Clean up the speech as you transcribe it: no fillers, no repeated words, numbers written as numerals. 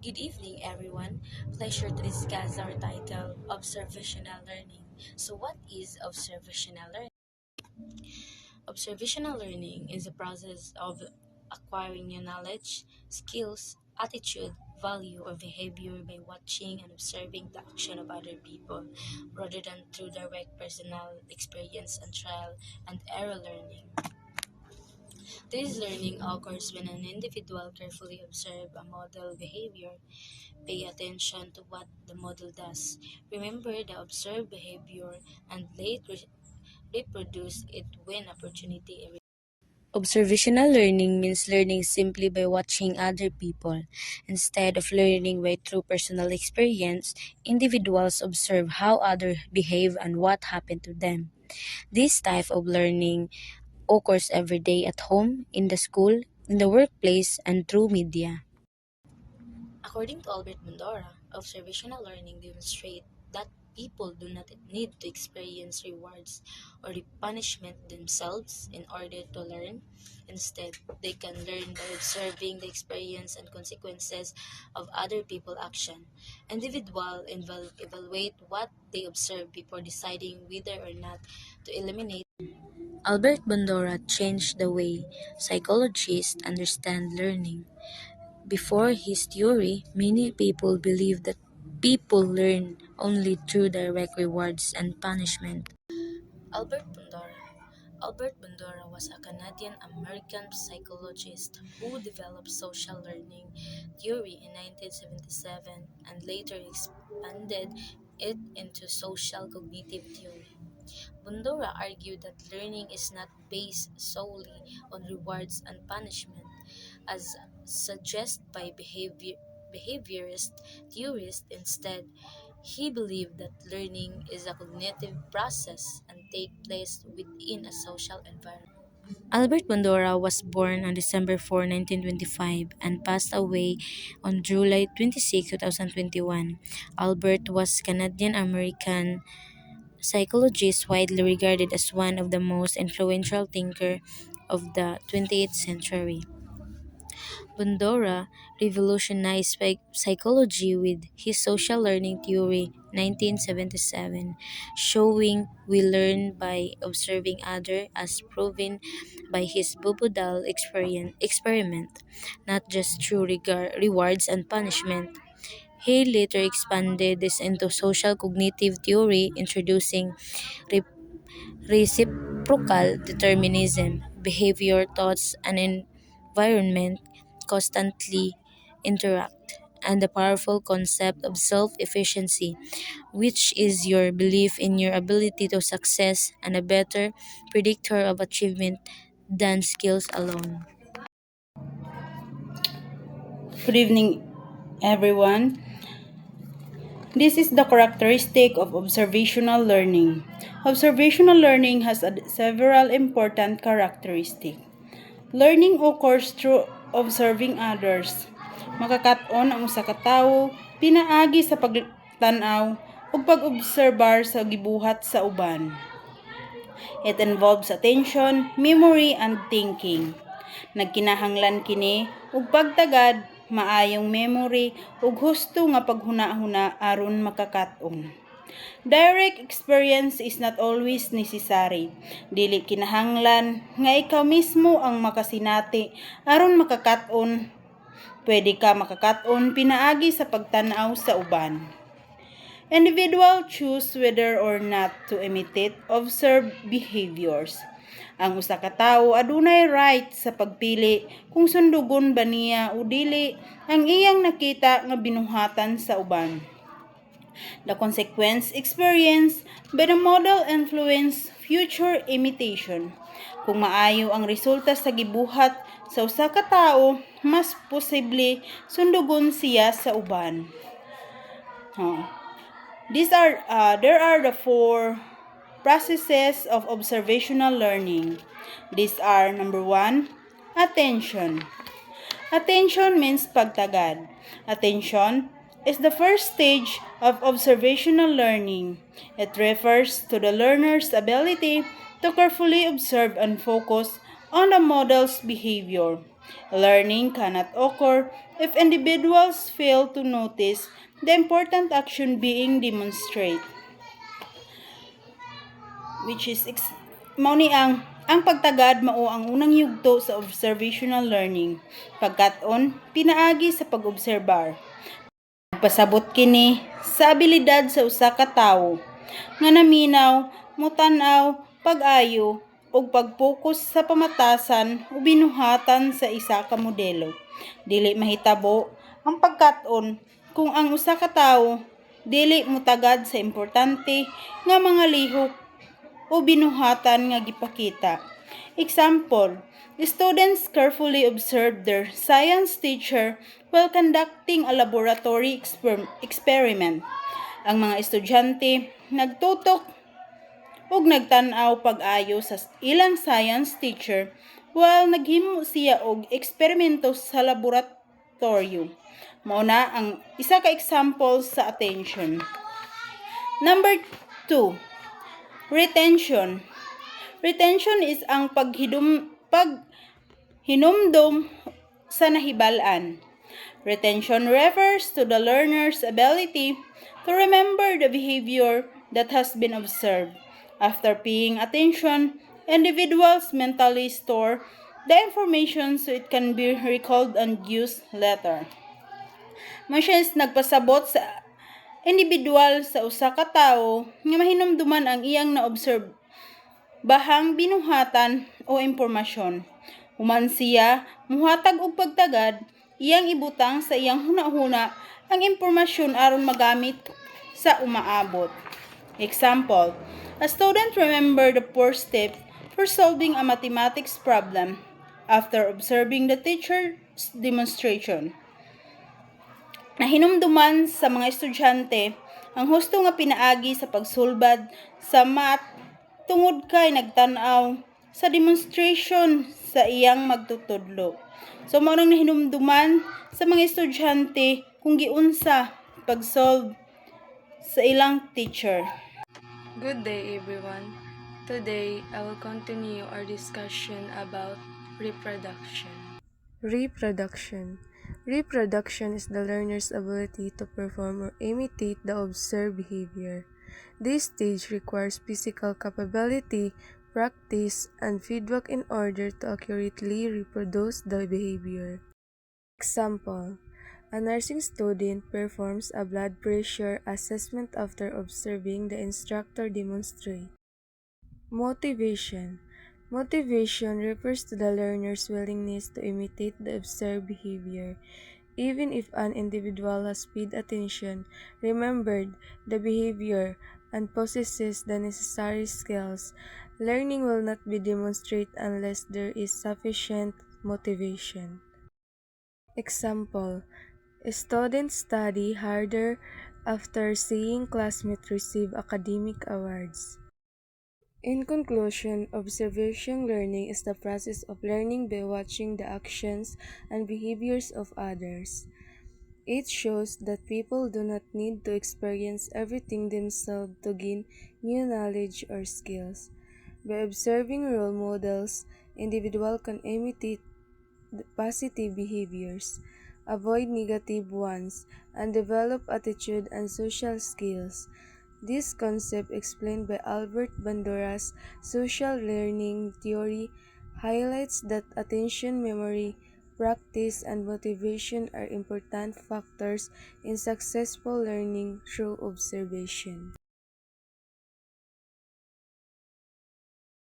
Good evening, everyone. Pleasure to discuss our title, Observational Learning. So, what is observational learning? Observational learning is a process of acquiring new knowledge, skills, attitude, value, or behavior by watching and observing the action of other people rather than through direct personal experience and trial and error learning. This learning occurs when an individual carefully observes a model behavior. Pay attention to what the model does. Remember the observed behavior and later reproduce it when opportunity arises. Observational learning means learning simply by watching other people. Instead of learning by through personal experience, individuals observe how others behave and what happened to them. This type of learning occurs every day at home, in the school, in the workplace, and through media. According to Albert Bandura, observational learning demonstrates that people do not need to experience rewards or punishment themselves in order to learn. Instead, they can learn by observing the experience and consequences of other people's action. Individuals evaluate what they observe before deciding whether or not to eliminate. Albert Bandura changed the way psychologists understand learning. Before his theory, many people believed that people learn only through direct rewards and punishment. Albert Bandura Albert Bandura was a Canadian-American psychologist who developed social learning theory in 1977 and later expanded it into social cognitive theory. Bandura argued that learning is not based solely on rewards and punishment, as suggested by behaviorist theorists. Instead, he believed that learning is a cognitive process and take place within a social environment. Albert Bandura was born on December 4, 1925 and passed away on July 26, 2021. Albert was Canadian-American psychologist widely regarded as one of the most influential thinkers of the 20th century. Bandura revolutionized psychology with his social learning theory 1977, showing we learn by observing others as proven by his Bubudal experiment, not just through rewards and punishment. He later expanded this into social cognitive theory, introducing re- reciprocal determinism, behavior, thoughts, and environment constantly interact, and the powerful concept of self efficiency, which is your belief in your ability to success and a better predictor of achievement than skills alone. Good evening, everyone. This is the characteristic of observational learning. Observational learning has several important characteristics. Learning occurs through observing others. Makakaton ang usa ka tawo pinaagi sa pagtanaw ug pag-obserbar sa gibuhat sa uban. It involves attention, memory, and thinking. Nagkinahanglan kini ug pagtagad, maayong memory ug husto nga paghuna-huna aron makakaton. Direct experience is not always necessary. Dili kinahanglan nga ikaw mismo ang makasinati aron makakaton. Pwede ka makakaton pinaagi sa pagtanaw sa uban. Individual choose whether or not to imitate observed behaviors. Ang usa ka tawo adunay right sa pagpili kung sundugon ba niya o dili ang iyang nakita nga binuhatan sa uban. The consequence experience by the model influence future imitation. Kung maayo ang resulta sa gibuhat sa usa ka tawo, mas posible sundugon siya sa uban. There are the four processes of observational learning. These are number one, attention. Attention means pagtagad. Attention is the first stage of observational learning. It refers to the learner's ability to carefully observe and focus on the model's behavior. Learning cannot occur if individuals fail to notice the important action being demonstrated, which is mao ni ang pagtagad mao ang unang yugto sa observational learning. Pagkat-on, pinaagi sa pag-obserbar. Pasabot kini sa abilidad sa usa ka tawo nga naminaw, mutan-aw, pag-ayo ug pag-focus sa pamatasan o binuhatan sa isa ka modelo. Dili mahitabo ang pagkat-on kung ang usa ka tawo dili mutagad sa importante nga mga lihok o binuhatan nga gipakita. Example, students carefully observed their science teacher while conducting a laboratory experiment. Ang mga estudyante nagtutok ug nagtan-aw pag-ayo sa ilang science teacher while naghimo siya og eksperimento sa laboratorio. Mao na ang isa ka example sa attention. Number 2, retention. Retention is ang paghinumdum sa nahibalaan. Retention refers to the learner's ability to remember the behavior that has been observed. After paying attention, individuals mentally store the information so it can be recalled and used later. Mas nagpasabot sa individual sa usa ka tawo nga mahinumduman ang iyang na-observe bahang binuhatan o impormasyon. Human siya muhatag og pagtagad, iyang ibutang sa iyang hunahuna ang impormasyon aron magamit sa umaabot. Example, a student remembered the first step for solving a mathematics problem after observing the teacher's demonstration. Nahinumduman sa mga estudyante ang husto nga pinaagi sa pagsulbad sa math tungod kay nagtan-aw sa demonstration sa iyang magtutudlo. So mao nang nahinumduman sa mga estudyante kung giunsa pag-solve sa ilang teacher. Good day, everyone. Today, I will continue our discussion about reproduction. Reproduction. Reproduction is the learner's ability to perform or imitate the observed behavior. This stage requires physical capability, practice, and feedback in order to accurately reproduce the behavior. Example, a nursing student performs a blood pressure assessment after observing the instructor demonstrate. Motivation. Motivation refers to the learner's willingness to imitate the observed behavior. Even if an individual has paid attention, remembered the behavior, and possesses the necessary skills, learning will not be demonstrated unless there is sufficient motivation. Example, students study harder after seeing classmates receive academic awards. In conclusion, observation learning is the process of learning by watching the actions and behaviors of others. It shows that people do not need to experience everything themselves to gain new knowledge or skills. By observing role models, individuals can imitate positive behaviors, avoid negative ones, and develop attitude and social skills. This concept, explained by Albert Bandura's social learning theory, highlights that attention, memory, practice, and motivation are important factors in successful learning through observation.